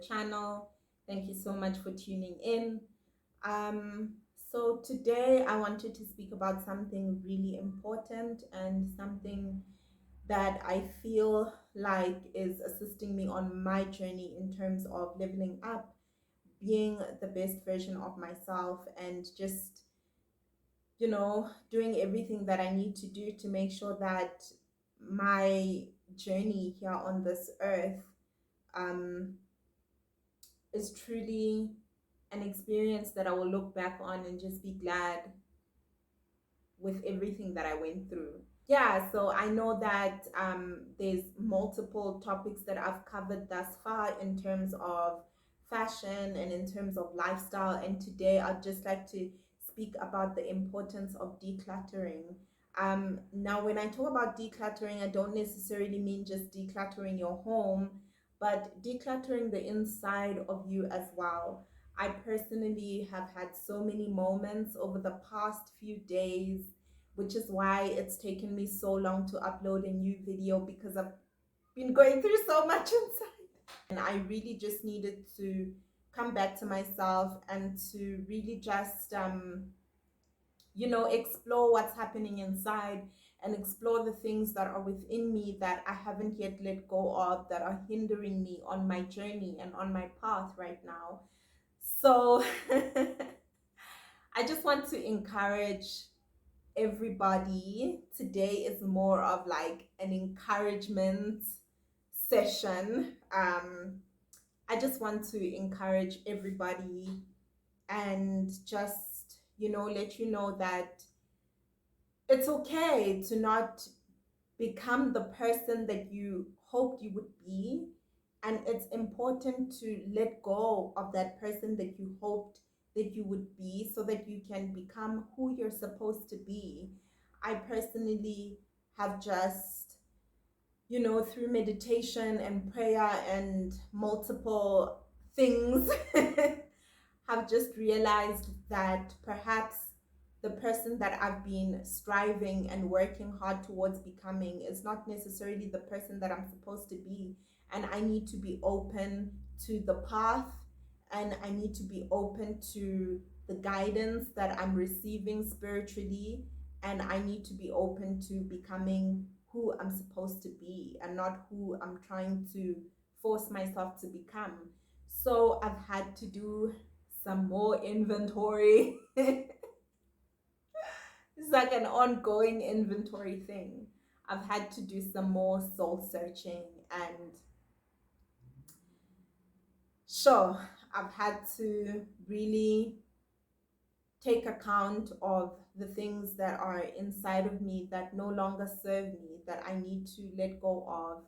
channel. Thank you so much for tuning in. Um, so today I wanted to speak about something really important and something that I feel like is assisting me on my journey in terms of leveling up, being the best version of myself, and just, doing everything that I need to do to make sure that my journey here on this earth um, is truly an experience that I will look back on and just be glad with everything that I went through. Yeah, so I know that there's multiple topics that I've covered thus far in terms of fashion and in terms of lifestyle. And today I'd just like to speak about the importance of decluttering. Now, when I talk about decluttering, I don't necessarily mean just decluttering your home, but decluttering the inside of you as well. I personally have had so many moments over the past few days, which is why it's taken me so long to upload a new video, because I've been going through so much inside. And I really just needed to come back to myself and to really just, explore what's happening inside and explore the things that are within me that I haven't yet let go of, that are hindering me on my journey and on my path right now. So I just want to encourage everybody. Today is more of like an encouragement session. I just want to encourage everybody and just, let you know that it's okay to not become the person that you hoped you would be. And it's important to let go of that person that you hoped that you would be so that you can become who you're supposed to be. I personally have just, through meditation and prayer and multiple things, have just realized that perhaps the person that I've been striving and working hard towards becoming is not necessarily the person that I'm supposed to be. And I need to be open to the path, and I need to be open to the guidance that I'm receiving spiritually. And I need to be open to becoming who I'm supposed to be and not who I'm trying to force myself to become. So I've had to do some more inventory. It's like an ongoing inventory thing. I've had to do some more soul searching, and sure, I've had to really take account of the things that are inside of me that no longer serve me, that I need to let go of.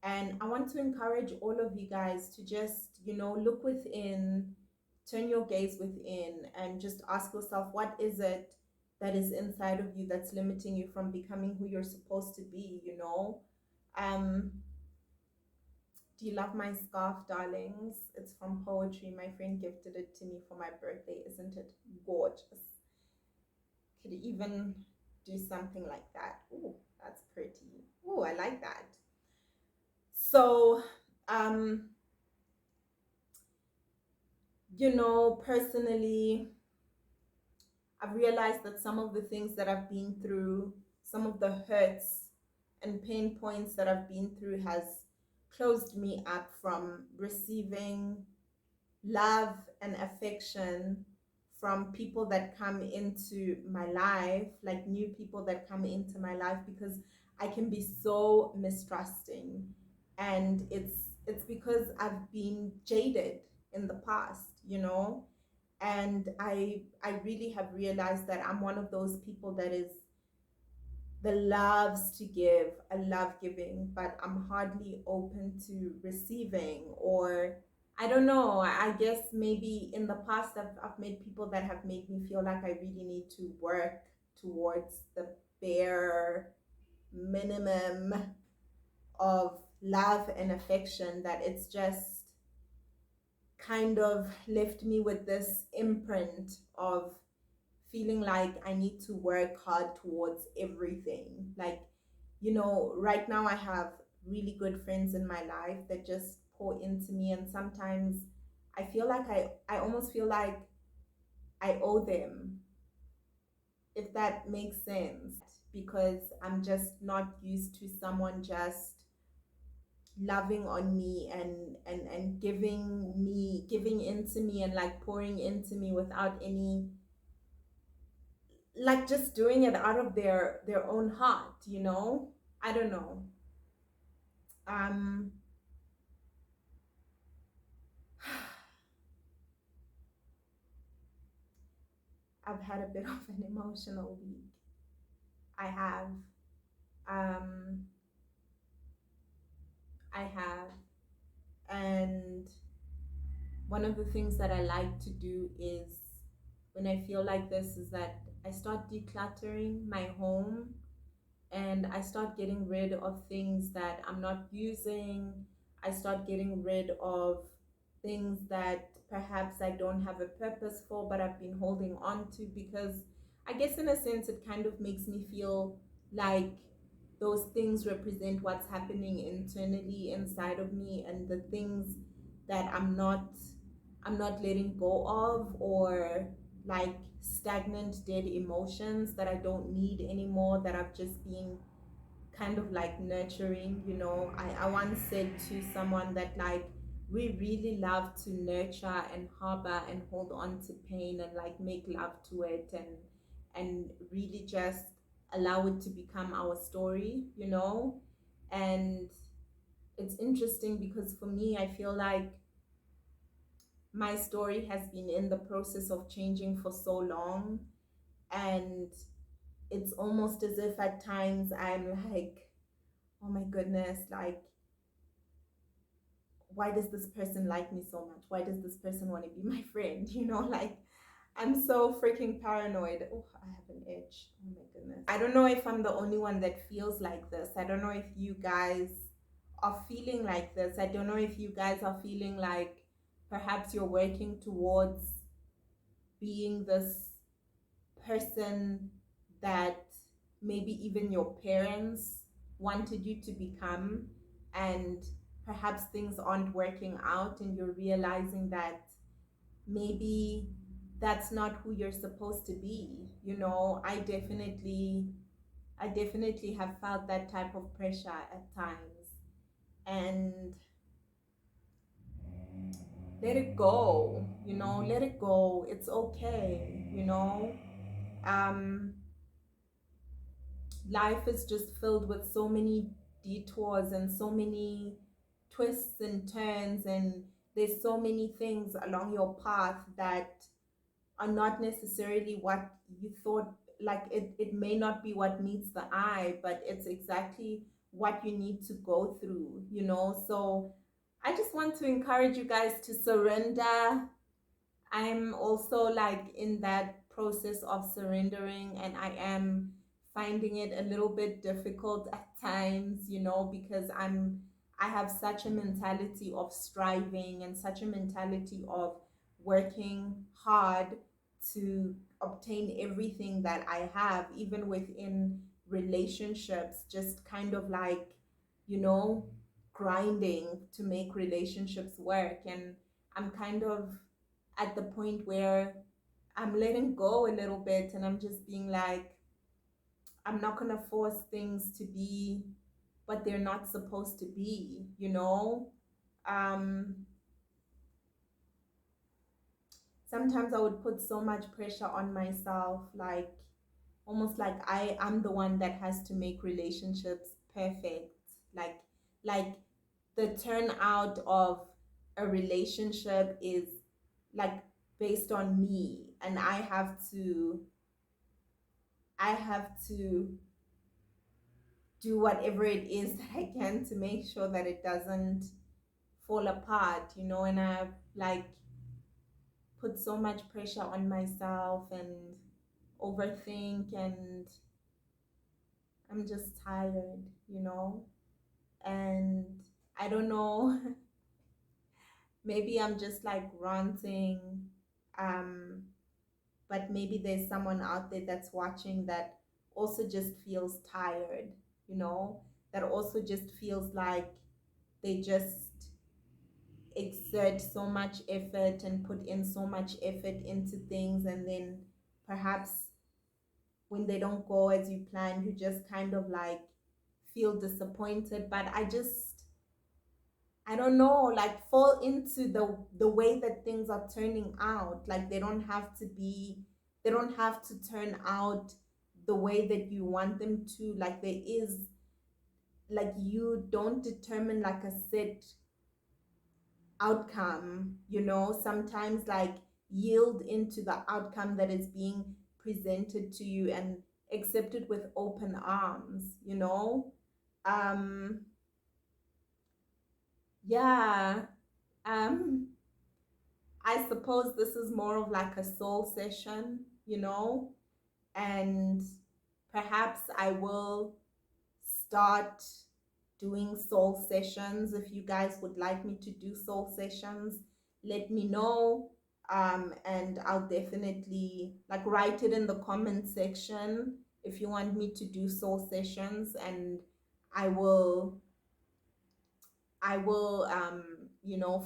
And I want to encourage all of you guys to just, look within, turn your gaze within, and just ask yourself, what is it that is inside of you that's limiting you from becoming who you're supposed to be? Um, do you love my scarf, darlings? It's from poetry. My friend gifted it to me for my birthday. Isn't it gorgeous? Could even do something like that. Oh, that's pretty. Oh, I like that. So, um, personally, I've realized that some of the things that I've been through, some of the hurts and pain points that I've been through, has closed me up from receiving love and affection from people that come into my life, like new people that come into my life, because I can be so mistrusting. And it's because I've been jaded in the past. And I really have realized that I'm one of those people that loves to give. I love giving, but I'm hardly open to receiving. Or I don't know, I guess maybe in the past I've made people that have made me feel like I really need to work towards the bare minimum of love and affection, that it's just kind of left me with this imprint of feeling like I need to work hard towards everything. Like, right now I have really good friends in my life that just pour into me, and sometimes I feel like I almost feel like I owe them, if that makes sense, because I'm just not used to someone just loving on me and giving into me and like pouring into me without any, like just doing it out of their own heart, you know. I don't know. um I've had a bit of an emotional week. I have. um I have. And one of the things that I like to do is, when I feel like this, is that I start decluttering my home, and I start getting rid of things that I'm not using. I start getting rid of things that perhaps I don't have a purpose for, but I've been holding on to, because I guess in a sense it kind of makes me feel like those things represent what's happening internally inside of me, and the things that I'm not letting go of, or like stagnant dead emotions that I don't need anymore, that I've just been kind of like nurturing. I once said to someone that, like, we really love to nurture and harbor and hold on to pain and like make love to it, and really just allow it to become our story. And it's interesting because for me, I feel like my story has been in the process of changing for so long, and it's almost as if at times I'm like, oh my goodness, like, why does this person like me so much? Why does this person want to be my friend? Like, I'm so freaking paranoid. Oh, I have an itch. Oh my goodness. I don't know if I'm the only one that feels like this. I don't know if you guys are feeling like this. I don't know if you guys are feeling like perhaps you're working towards being this person that maybe even your parents wanted you to become, and perhaps things aren't working out, and you're realizing that maybe that's not who you're supposed to be. I definitely have felt that type of pressure at times, and let it go. Let it go. It's okay. um Life is just filled with so many detours and so many twists and turns, and there's so many things along your path that are not necessarily what you thought. Like, it may not be what meets the eye, but it's exactly what you need to go through. So I just want to encourage you guys to surrender. I'm also like in that process of surrendering, and I am finding it a little bit difficult at times, because I have such a mentality of striving and such a mentality of working hard to obtain everything that I have, even within relationships, just kind of like, you know, grinding to make relationships work. And I'm kind of at the point where I'm letting go a little bit, and I'm just being like, I'm not gonna force things to be what they're not supposed to be. Um, Sometimes I would put so much pressure on myself, like almost like I'm the one that has to make relationships perfect. Like the turnout of a relationship is like based on me, and I have to do whatever it is that I can to make sure that it doesn't fall apart. And I've like put so much pressure on myself and overthink, and I'm just tired. And I don't know, maybe I'm just like ranting. um but maybe there's someone out there that's watching that also just feels tired, that also just feels like they just exert so much effort and put in so much effort into things, and then perhaps when they don't go as you plan, you just kind of like feel disappointed. But I don't know, like fall into the way that things are turning out. Like they don't have to turn out the way that you want them to. Like there is, like you don't determine like a set outcome, sometimes like yield into the outcome that is being presented to you and accept it with open arms. Um yeah. um I suppose this is more of like a soul session, and perhaps I will start doing soul sessions. If you guys would like me to do soul sessions, let me know. And I'll definitely like write it in the comment section if you want me to do soul sessions, and I will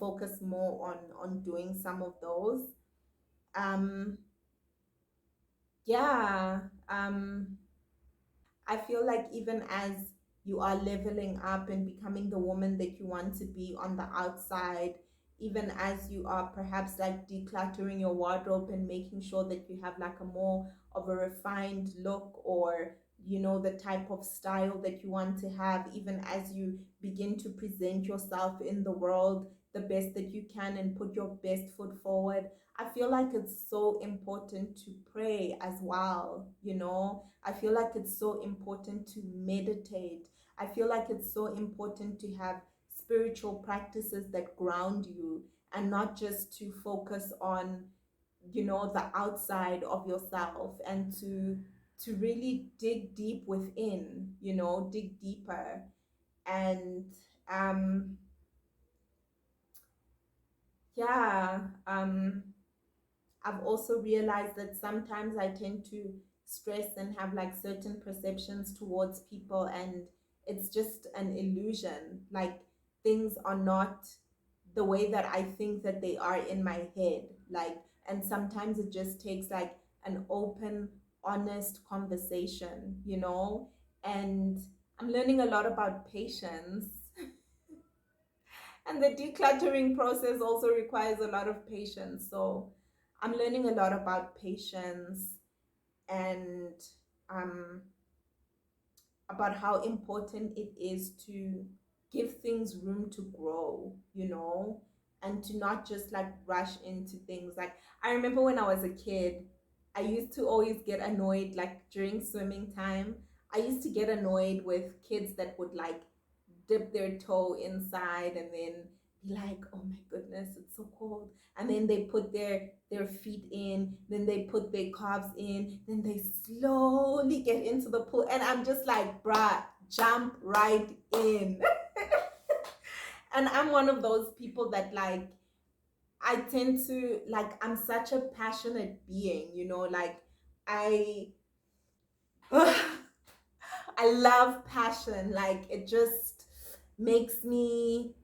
focus more on doing some of those. Um, yeah. I feel like even as you are leveling up and becoming the woman that you want to be on the outside, even as you are perhaps like decluttering your wardrobe and making sure that you have like a more of a refined look, or the type of style that you want to have, even as you begin to present yourself in the world the best that you can and put your best foot forward. I feel like it's so important to pray as well. I feel like it's so important to meditate. I feel like it's so important to have spiritual practices that ground you, and not just to focus on, the outside of yourself, and to really dig deep within, dig deeper. And um yeah, I've also realized that sometimes I tend to stress and have like certain perceptions towards people, and it's just an illusion. Like things are not the way that I think that they are in my head. Like, and sometimes it just takes like an open, honest conversation. And I'm learning a lot about patience. And the decluttering process also requires a lot of patience. So I'm learning a lot about patience, and um, about how important it is to give things room to grow, and to not just like rush into things. Like, I remember when I was a kid, I used to always get annoyed, like during swimming time. I used to get annoyed with kids that would like dip their toe inside and then be like, oh my goodness, it's so cold. And then they put their feet in, then they put their calves in, then they slowly get into the pool. And I'm just like, bruh, jump right in. And I'm one of those people that like, I tend to like, I'm such a passionate being, like I I love passion. Like it just makes me,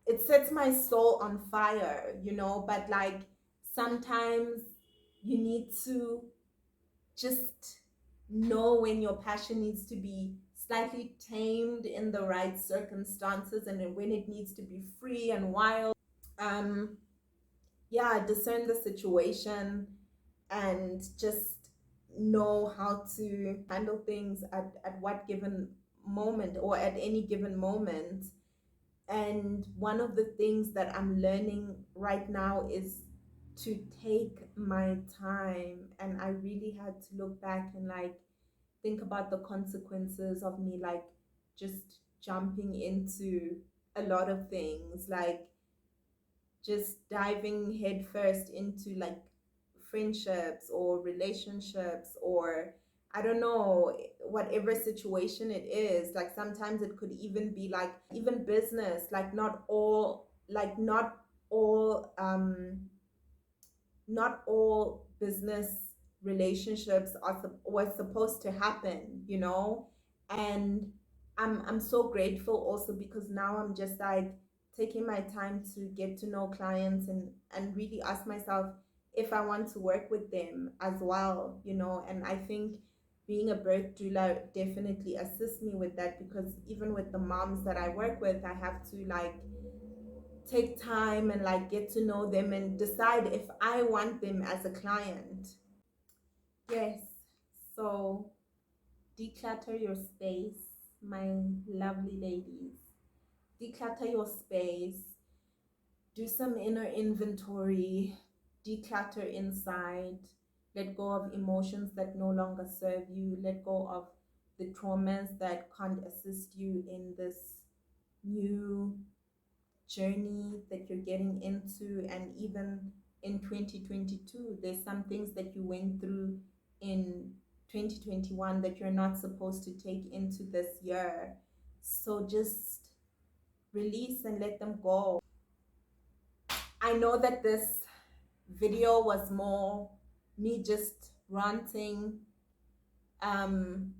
it sets my soul on fire. But like sometimes you need to just know when your passion needs to be slightly tamed in the right circumstances, and then when it needs to be free and wild. um yeah, discern the situation, and just know how to handle things at what given moment, or at any given moment. And one of the things that I'm learning right now is to take my time. And I really had to look back and like think about the consequences of me like just jumping into a lot of things, like just diving headfirst into like friendships or relationships, or I don't know, whatever situation it is. Like sometimes it could even be like even business. Like not all business relationships was supposed to happen. And I'm so grateful also, because now I'm just like taking my time to get to know clients and really ask myself if I want to work with them as well, you know. And I think being a birth doula definitely assists me with that, because even with the moms that I work with, I have to like take time and like get to know them and decide if I want them as a client. Yes. So declutter your space, my lovely ladies. Declutter your space, do some inner inventory, declutter inside, let go of emotions that no longer serve you, let go of the traumas that can't assist you in this new journey that you're getting into. And even in 2022, there's some things that you went through in 2021 that you're not supposed to take into this year. So just release and let them go. I know that this video was more me just ranting, um,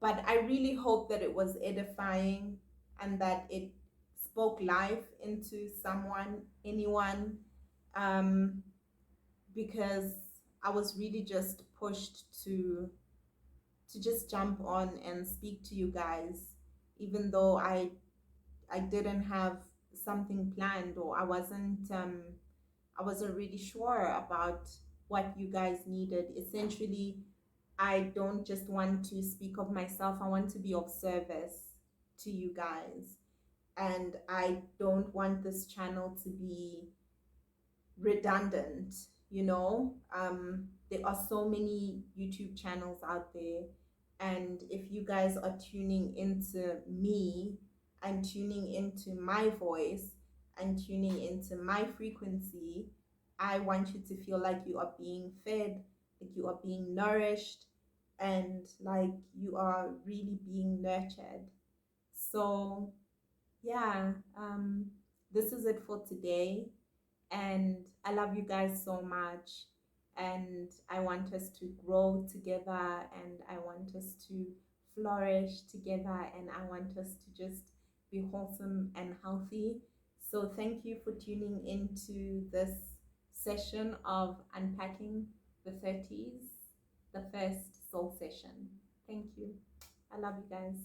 but I really hope that it was edifying and that it spoke life into someone, anyone, um, because I was really just pushed to just jump on and speak to you guys, even though I didn't have something planned, or I wasn't really sure about what you guys needed. Essentially, I don't just want to speak of myself, I want to be of service to you guys. And I don't want this channel to be redundant, you know. There are so many YouTube channels out there, and if you guys are tuning into me and tuning into my voice and tuning into my frequency, I want you to feel like you are being fed, like you are being nourished, and like you are really being nurtured. So yeah, this is it for today, and I love you guys so much. And I want us to grow together, and I want us to flourish together, and I want us to just be wholesome and healthy. So, thank you for tuning into this session of Unpacking the 30s, the first soul session. Thank you. I love you guys.